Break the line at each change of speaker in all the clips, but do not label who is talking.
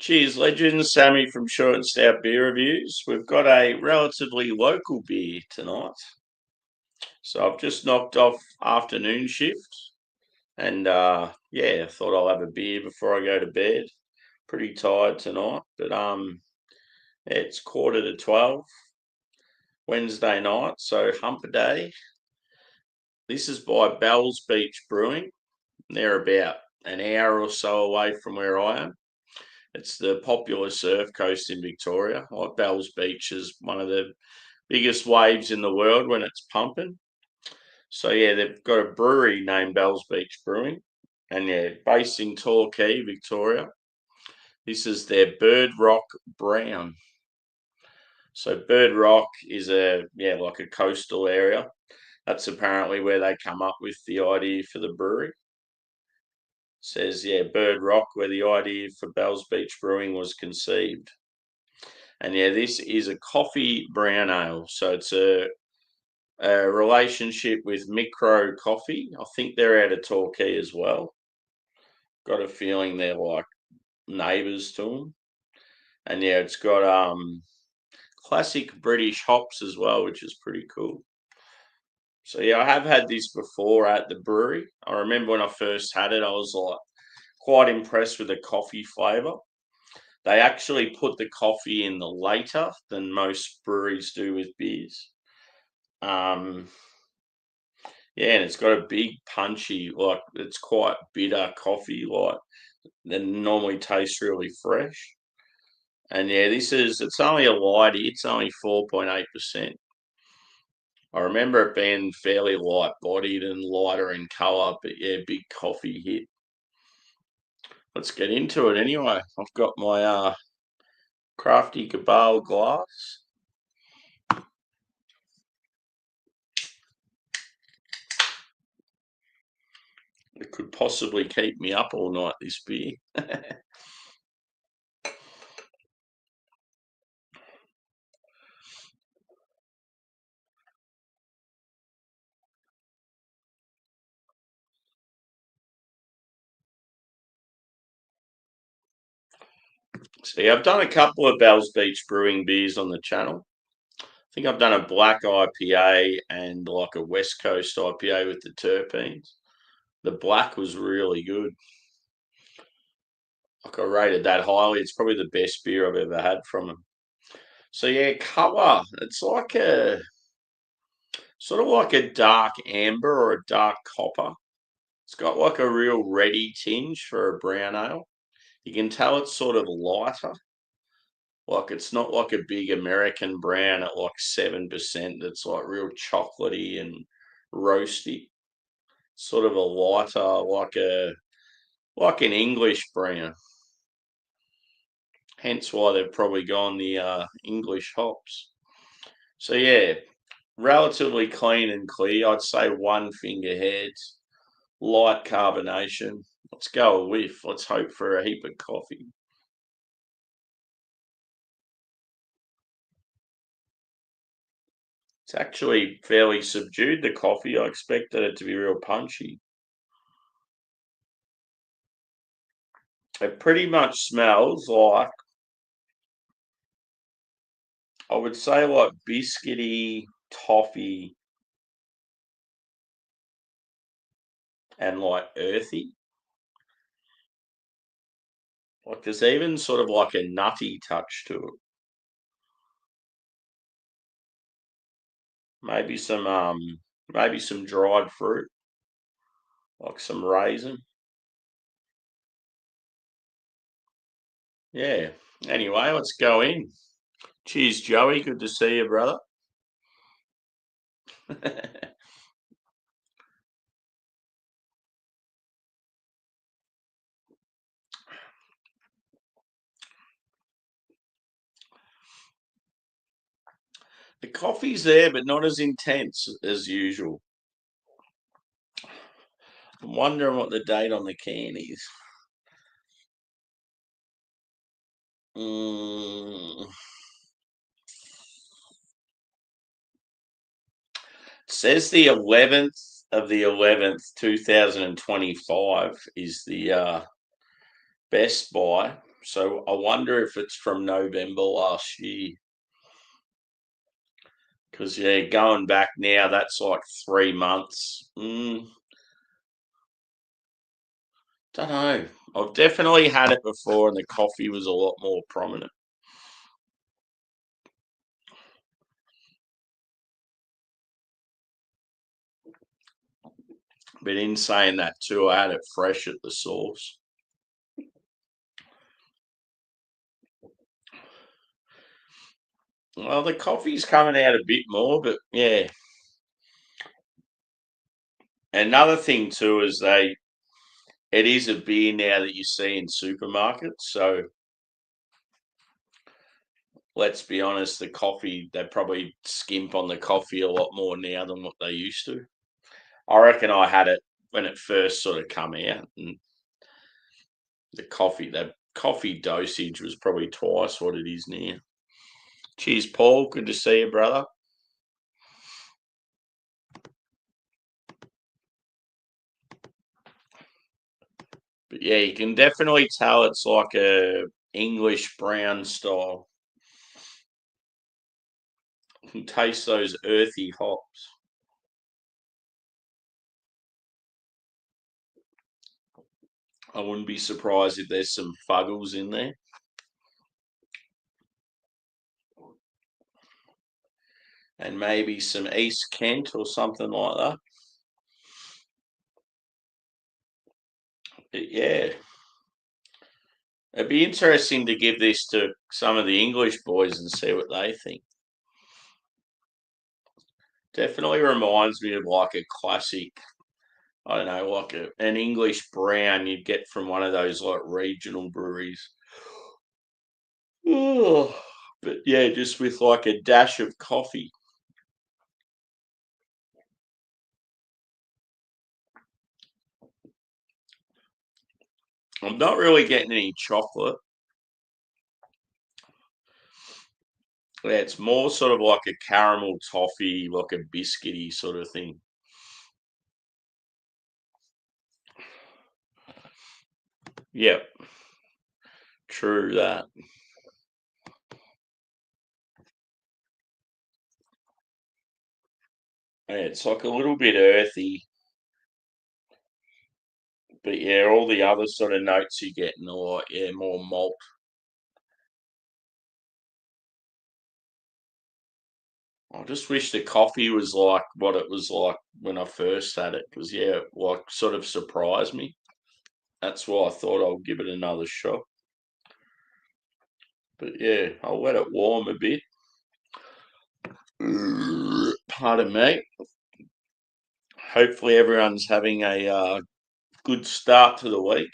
Cheers, legends. Sammy from Short and Stout Beer Reviews. We've got a relatively local beer tonight. So I've just knocked off afternoon shift and yeah, thought I'll have a beer before I go to bed. Pretty tired tonight, but it's 11:45 Wednesday night, so humper day. This is by Bells Beach Brewing. They're about an hour or so away from where I am. It's the popular surf coast in Victoria. Like Bells Beach is one of the biggest waves in the world when it's pumping. So yeah, they've got a brewery named Bells Beach Brewing, and yeah, based in Torquay, Victoria. This is their Bird Rock Brown. So Bird Rock is like a coastal area. That's apparently where they come up with the idea for the brewery. Says yeah, Bird Rock, where the idea for Bells Beach Brewing was conceived. And yeah, this is a coffee brown ale. So it's a relationship with Micro Coffee. I think they're out of Torquay as well. Got a feeling they're like neighbours to them. And yeah, it's got classic British hops as well, which is pretty cool. So yeah, I have had this before at the brewery. I remember when I first had it, I was like quite impressed with the coffee flavour. They actually put the coffee in the later than most breweries do with beers. Um, Yeah, and it's got a big punchy, like it's quite bitter coffee, like that normally tastes really fresh. And yeah, it's only a lighty, it's only 4.8%. I remember it being fairly light bodied and lighter in colour, but yeah, big coffee hit. Let's get into it anyway. I've got my crafty Cabal glass. It could possibly keep me up all night, this beer. See, I've done a couple of Bells Beach Brewing beers on the channel. I think I've done a black IPA and like a West Coast IPA with the terpenes. The black was really good. Like I rated that highly. It's probably the best beer I've ever had from them. So yeah, colour. It's like a sort of like a dark amber or a dark copper. It's got like a real reddy tinge for a brown ale. You can tell it's sort of lighter. Like it's not like a big American brown at like 7% that's like real chocolatey and roasty. Sort of a lighter, like an English brown. Hence why they've probably gone the English hops. So yeah, relatively clean and clear. I'd say one finger heads, light carbonation. Let's go a whiff. Let's hope for a heap of coffee. It's actually fairly subdued, the coffee. I expected it to be real punchy. It pretty much smells like, I would say, like biscuity, toffee, and like earthy. Like there's even sort of like a nutty touch to it. Maybe some dried fruit, like some raisin. Yeah. Anyway, let's go in. Cheers, Joey. Good to see you, brother. The coffee's there, but not as intense as usual. I'm wondering what the date on the can is. Mm. Says the 11th of the 11th, 2025 is the best buy. So I wonder if it's from November last year. Because, yeah, going back now, that's like 3 months. Don't know. I've definitely had it before, and the coffee was a lot more prominent. But in saying that too, I had it fresh at the source. Well, the coffee's coming out a bit more, but yeah. Another thing too is it is a beer now that you see in supermarkets. So let's be honest, the coffee, they probably skimp on the coffee a lot more now than what they used to. I reckon I had it when it first sort of come out, and the coffee dosage was probably twice what it is now. Cheers, Paul. Good to see you, brother. But yeah, you can definitely tell it's like a English brown style. You can taste those earthy hops. I wouldn't be surprised if there's some fuggles in there. And maybe some East Kent or something like that. But yeah, it'd be interesting to give this to some of the English boys and see what they think. Definitely reminds me of like a classic, I don't know, like an English brown you'd get from one of those like regional breweries. Oh, but yeah, just with like a dash of coffee. I'm not really getting any chocolate. Yeah, it's more sort of like a caramel toffee, like a biscuity sort of thing. Yep, true that. Yeah, it's like a little bit earthy, but yeah, all the other sort of notes you get in are like, yeah, more malt. I just wish the coffee was like what it was like when I first had it, because yeah, it, like sort of surprised me. That's why I thought I'll give it another shot. But yeah, I'll let it warm a bit. Pardon me. Hopefully everyone's having a good start to the week.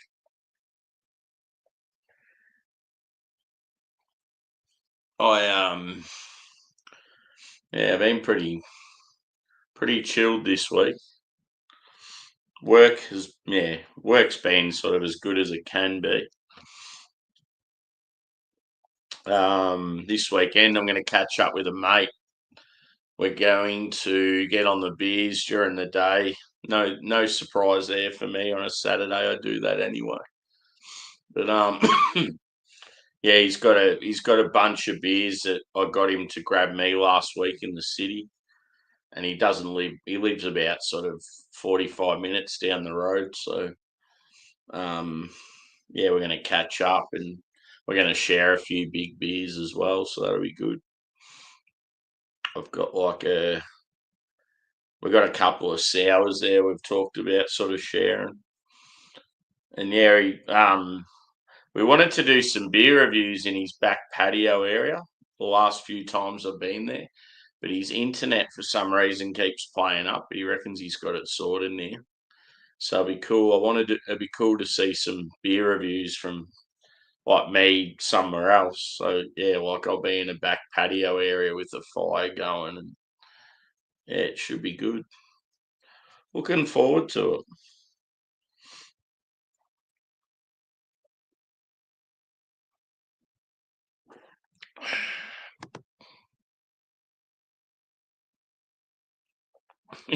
I yeah, I've been pretty chilled this week. Work's been sort of as good as it can be. This weekend I'm going to catch up with a mate. We're going to get on the beers during the day. No surprise there for me on a Saturday. I do that anyway. But yeah, he's got a bunch of beers that I got him to grab me last week in the city, and he doesn't live. He lives about sort of 45 minutes down the road. So um, yeah, we're going to catch up, and we're going to share a few big beers as well. So that'll be good. I've got like a we've got a couple of sours there we've talked about sort of sharing. And yeah, we wanted to do some beer reviews in his back patio area the last few times I've been there. But his internet for some reason keeps playing up. He reckons he's got it sorted now. So it'd be cool. It'd be cool to see some beer reviews from like me somewhere else. So yeah, like I'll be in a back patio area with a fire going, and yeah, it should be good. Looking forward to it.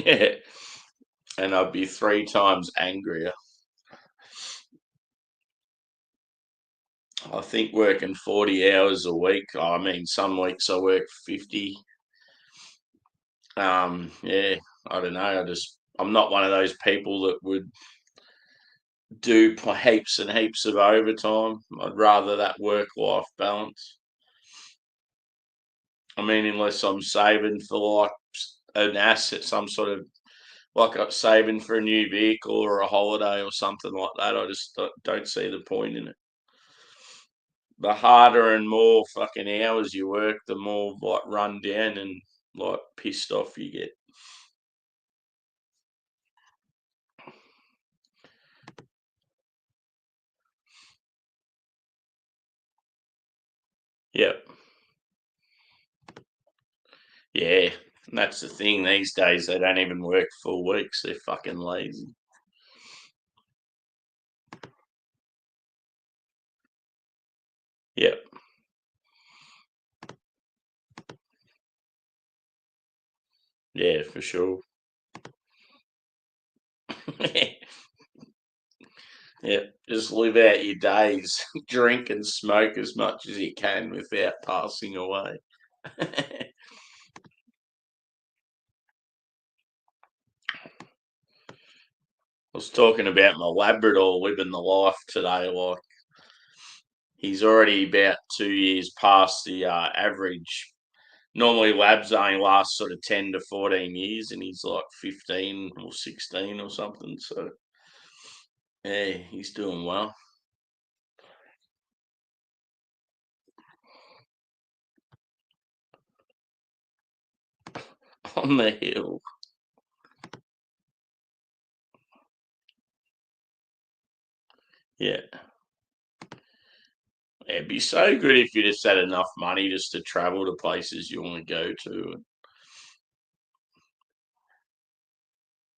Yeah. And I'd be 3 times angrier. I think working 40 hours a week. I mean, some weeks I work 50. Yeah, I don't know. I'm not one of those people that would do heaps and heaps of overtime. I'd rather that work-life balance. I mean, unless I'm saving for like an asset, some sort of like I'm saving for a new vehicle or a holiday or something like that. I just don't see the point in it. The harder and more fucking hours you work, the more like run down and like pissed off you get. Yep. Yeah. And that's the thing these days. They don't even work full weeks. They're fucking lazy. Yep. Yeah, for sure. Yeah, just live out your days, drink and smoke as much as you can without passing away. I was talking about my Labrador living the life today. Like he's already about 2 years past the average. Normally, labs only last sort of 10 to 14 years, and he's like 15 or 16 or something. So yeah, he's doing well on the hill. Yeah. It'd be so good if you just had enough money just to travel to places you want to go to.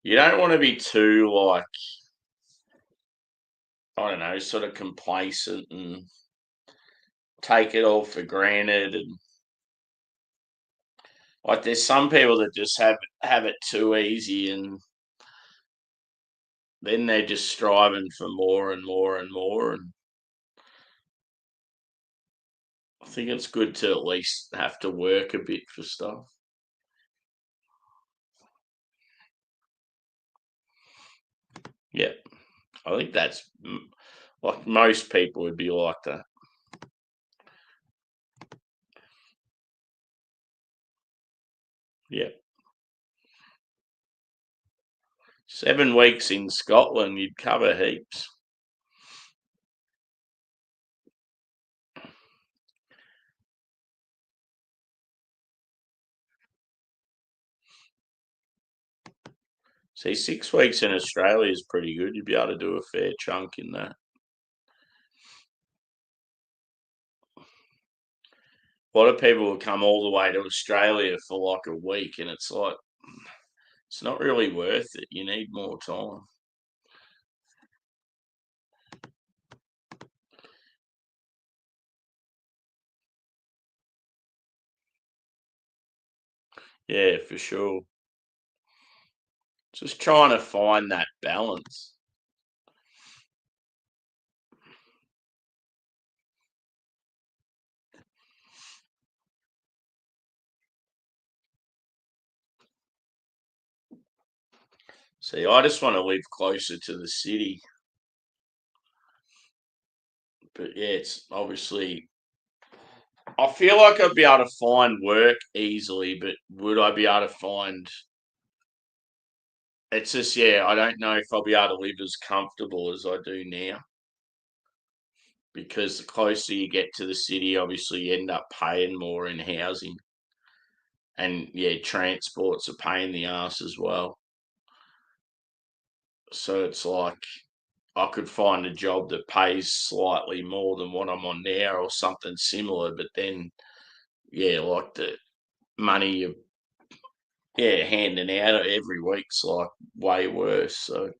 You don't want to be too like I don't know, sort of complacent and take it all for granted. And like, there's some people that just have it too easy, and then they're just striving for more and more and more. And I think it's good to at least have to work a bit for stuff. Yeah, I think that's like most people would be like that. Yeah. 7 weeks in Scotland, you'd cover heaps. See, 6 weeks in Australia is pretty good. You'd be able to do a fair chunk in that. A lot of people will come all the way to Australia for like a week, and it's like it's not really worth it. You need more time. Yeah, for sure. Just trying to find that balance. See, I just want to live closer to the city, but yeah, it's obviously. I feel like I'd be able to find work easily, but would I be able to find? It's just yeah, I don't know if I'll be able to live as comfortable as I do now. Because the closer you get to the city, obviously you end up paying more in housing, and yeah, transport's a pain in the ass as well. So it's like I could find a job that pays slightly more than what I'm on now, or something similar, but then yeah, like the money you yeah handing out every week's like way worse. So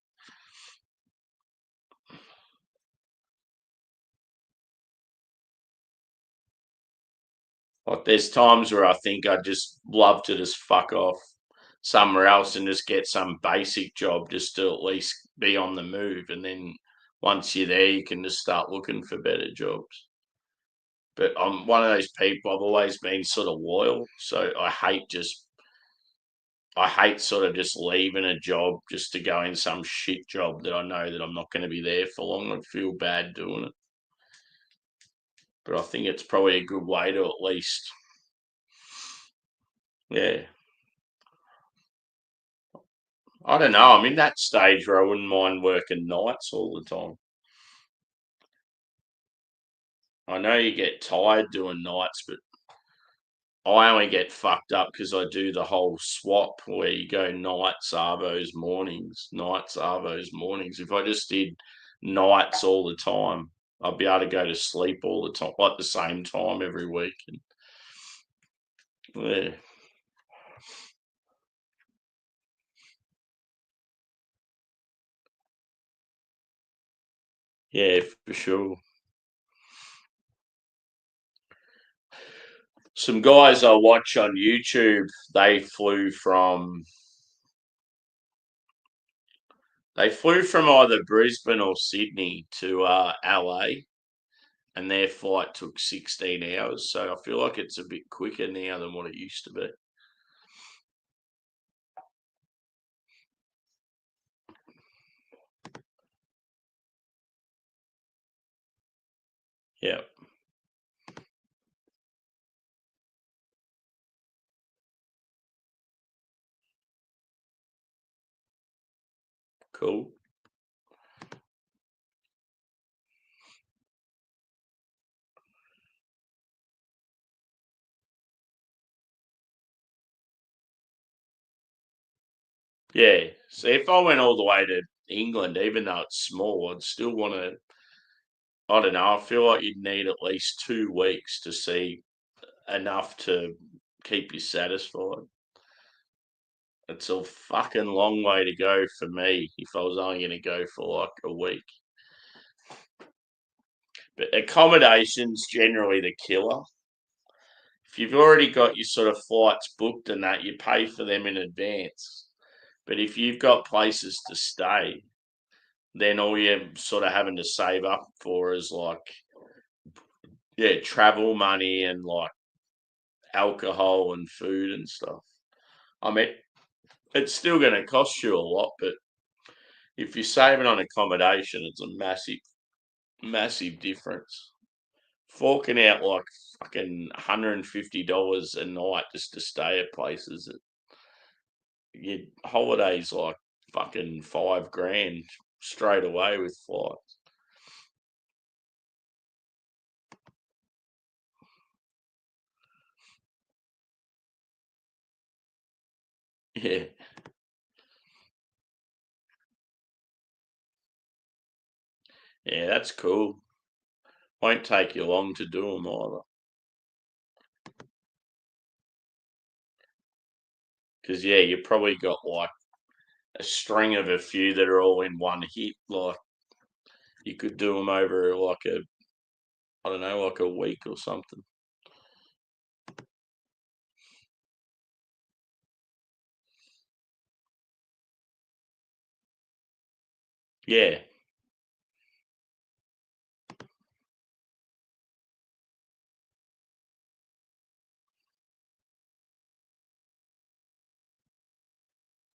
like there's times where I think I'd just love to just fuck off somewhere else and just get some basic job just to at least be on the move. And then once you're there, you can just start looking for better jobs. But I'm one of those people. I've always been sort of loyal, so I hate sort of just leaving a job just to go in some shit job that I know that I'm not going to be there for long. I feel bad doing it, but I think it's probably a good way to at least, yeah. I don't know. I'm in that stage where I wouldn't mind working nights all the time. I know you get tired doing nights, but I only get fucked up because I do the whole swap where you go nights, arvos, mornings, nights, arvos, mornings. If I just did nights all the time, I'd be able to go to sleep all the time, like the same time every week. And yeah, yeah, for sure. Some guys I watch on YouTube, they flew from either Brisbane or Sydney to LA, and their flight took 16 hours. So I feel like it's a bit quicker now than what it used to be. Yeah, cool. Yeah. So if I went all the way to England, even though it's small, I'd still want to. I don't know. I feel like you'd need at least 2 weeks to see enough to keep you satisfied. It's a fucking long way to go for me if I was only going to go for like a week. But accommodation's generally the killer. If you've already got your sort of flights booked and that, you pay for them in advance. But if you've got places to stay, then all you're sort of having to save up for is like, yeah, travel money and like alcohol and food and stuff. I mean, it's still going to cost you a lot, but if you're saving on accommodation, it's a massive, massive difference. Forking out like fucking $150 a night just to stay at places, your holidays like fucking 5 grand straight away with flights. Yeah, yeah, that's cool. Won't take you long to do them either. Because yeah, you probably got like a string of a few that are all in one hit. Like you could do them over like I don't know, like a week or something. Yeah,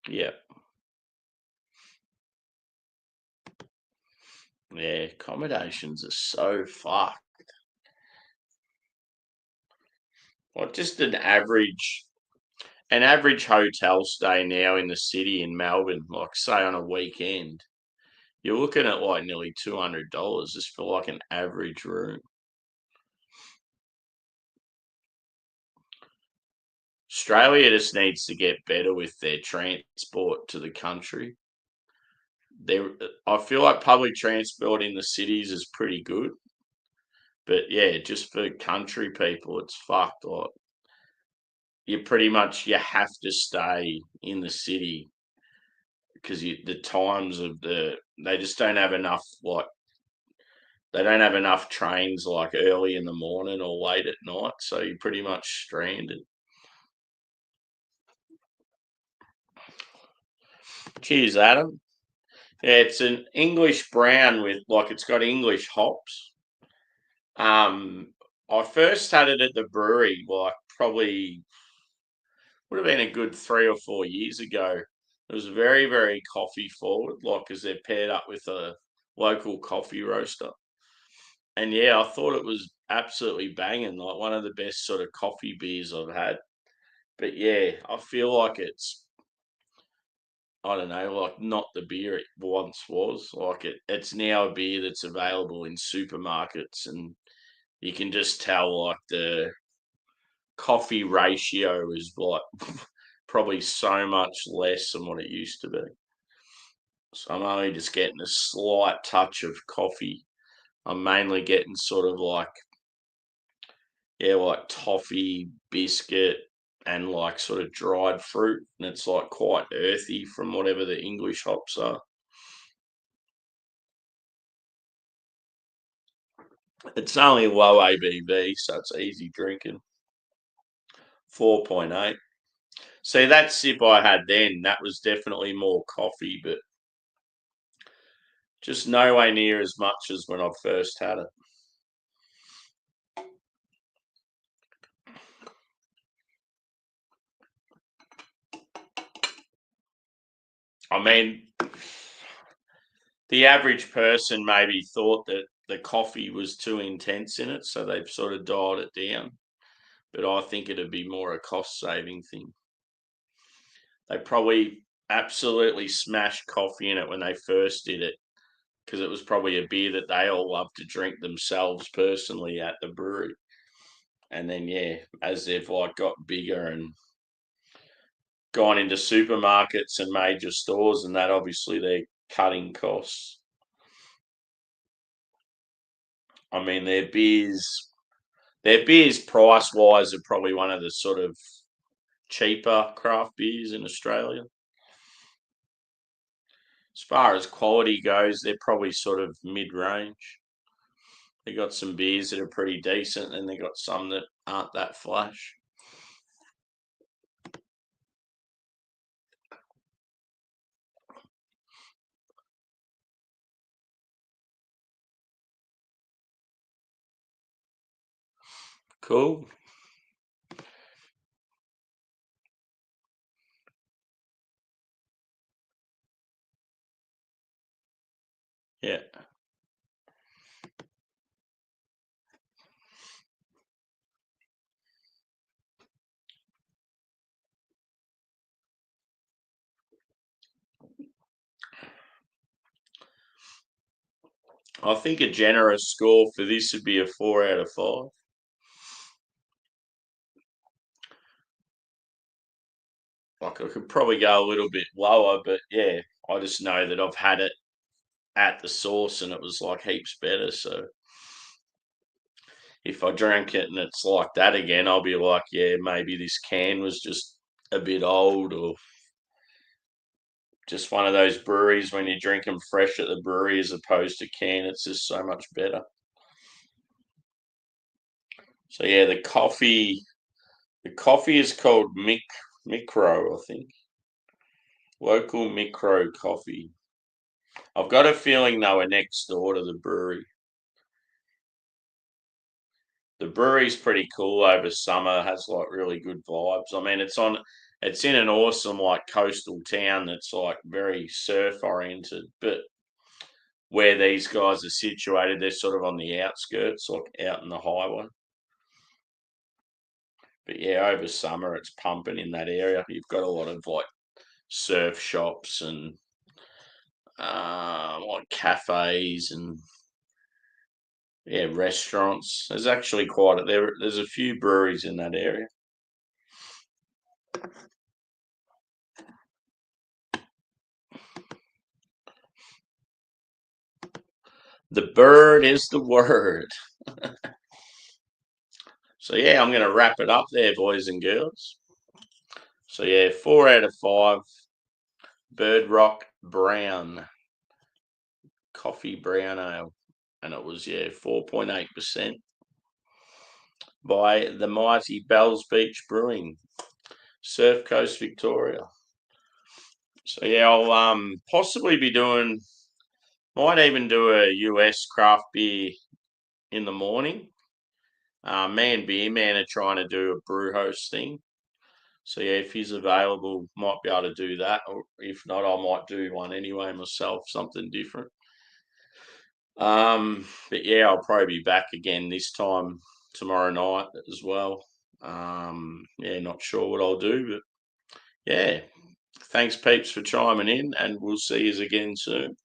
yeah, yeah. Accommodations are so fucked. Like just an average hotel stay now in the city in Melbourne, like say on a weekend, you're looking at like nearly $200 just for like an average room. Australia just needs to get better with their transport to the country. There, I feel like public transport in the cities is pretty good, but yeah, just for country people, it's fucked. Like you pretty much you have to stay in the city because the times of they just don't have enough like they don't have enough trains like early in the morning or late at night, so you're pretty much stranded. Cheers, Adam. Yeah, it's an English brown with like it's got English hops. Um, I first had it at the brewery, like probably would have been a good 3 or 4 years ago. It was very, very coffee forward, like because they're paired up with a local coffee roaster. And yeah, I thought it was absolutely banging, like one of the best sort of coffee beers I've had. But yeah, I feel like it's I don't know, like not the beer it once was. Like it's now a beer that's available in supermarkets, and you can just tell like the coffee ratio is like probably so much less than what it used to be. So I'm only just getting a slight touch of coffee. I'm mainly getting sort of like yeah, like toffee, biscuit, and like sort of dried fruit, and it's like quite earthy from whatever the English hops are. It's only low ABV, so it's easy drinking. 4.8. See, that sip I had then, that was definitely more coffee, but just nowhere near as much as when I first had it. I mean, the average person maybe thought that the coffee was too intense in it, so they've sort of dialed it down. But I think it'd be more a cost saving thing. They probably absolutely smashed coffee in it when they first did it because it was probably a beer that they all loved to drink themselves personally at the brewery. And then yeah, as they've like got bigger and gone into supermarkets and major stores and that, obviously they're cutting costs. I mean their beers price wise are probably one of the sort of cheaper craft beers in Australia. As far as quality goes, they're probably sort of mid range. They got some beers that are pretty decent, and they got some that aren't that flash. Cool. Yeah. I think a generous score for this would be a 4 out of 5. Like I could probably go a little bit lower, but yeah, I just know that I've had it at the source and it was like heaps better. So if I drink it and it's like that again, I'll be like, yeah, maybe this can was just a bit old or just one of those breweries when you drink them fresh at the brewery as opposed to can. It's just so much better. So yeah, the coffee is called Micro, I think. Local Micro Coffee. I've got a feeling they were next door to the brewery. The brewery's pretty cool over summer, has like really good vibes. I mean, it's in an awesome like coastal town that's like very surf oriented, but where these guys are situated, they're sort of on the outskirts, like out in the highway. But yeah, over summer it's pumping in that area. You've got a lot of like surf shops and like cafes and yeah, restaurants. There's actually quite there's a few breweries in that area. The bird is the word. So yeah, I'm going to wrap it up there, boys and girls. So yeah, 4 out of 5. Bird Rock Brown coffee brown ale, and it was yeah 4.8% by the mighty Bells Beach Brewing, Surf Coast, Victoria. So yeah, I'll possibly be doing, might even do a US craft beer in the morning, Me and Beer Man are trying to do a brew host thing. So yeah, if he's available, might be able to do that. Or if not, I might do one anyway myself, something different. But yeah, I'll probably be back again this time tomorrow night as well. Yeah, not sure what I'll do, but yeah. Thanks, peeps, for chiming in, and we'll see you again soon.